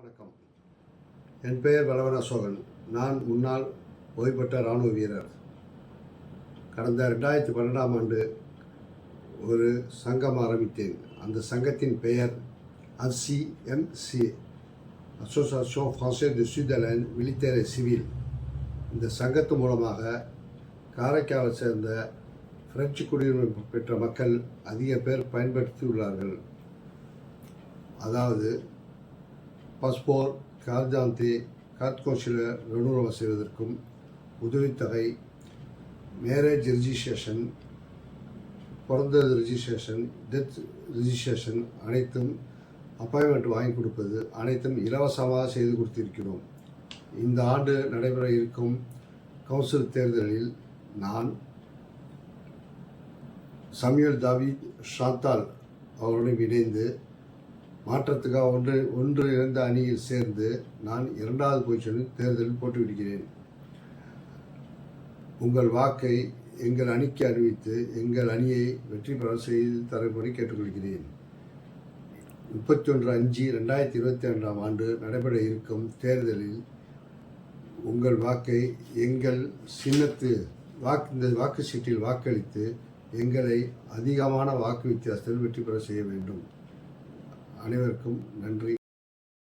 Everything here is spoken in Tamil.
வணக்கம். என் பெயர் வளவன் அசோகன். நான் முன்னாள் ஓய்வு பெற்ற இராணுவ வீரர். கடந்த 2012ஆம் ஆண்டு ஒரு சங்கம் ஆரம்பித்தேன். அந்த சங்கத்தின் பெயர் AFCMC, association franchise de Sud-Alain Militaire et Civil. இந்த சங்கத்து மூலமாக காரைக்காலை சேர்ந்த பிரெஞ்சு குடியுரிமை பெற்ற மக்கள் அதிக பேர் பயன்படுத்தியுள்ளார்கள். அதாவது பாஸ்போர்ட், கார்டாந்தே, கார்ட் கவுன்சிலர் ரெனுவல் செய்வதற்கும், உதவித்தொகை, மேரேஜ் ரிஜிஸ்ட்ரேஷன், பிறந்த ரிஜிஸ்ட்ரேஷன், டெத் ரிஜிஸ்ட்ரேஷன் அனைத்தும், அப்பாயின்மெண்ட் வாங்கி கொடுப்பது அனைத்தும் இலவசமாக செய்து கொடுத்திருக்கிறோம். இந்த ஆண்டு நடைபெற இருக்கும் கவுன்சில் தேர்தலில் நான் சமியல் தாவீத் ஷாந்தால் அவருடன் இணைந்து மாற்றத்துக்காக ஒன்று இழந்த அணியில் சேர்ந்து நான் 2வது பொசிஷனில் தேர்தலில் போட்டியிடுகிறேன். உங்கள் வாக்கை எங்கள் அணிக்கு அறிவித்து எங்கள் அணியை வெற்றி பெற செய்து தரும்படி கேட்டுக்கொள்கிறேன். 31/5/2022ஆம் ஆண்டு நடைபெற இருக்கும் தேர்தலில் உங்கள் வாக்கை எங்கள் இந்த வாக்கு சீட்டில் வாக்களித்து எங்களை அதிகமான வாக்கு வித்தியாசத்தில் வெற்றி பெற செய்ய வேண்டும். அனைவருக்கும் நன்றி.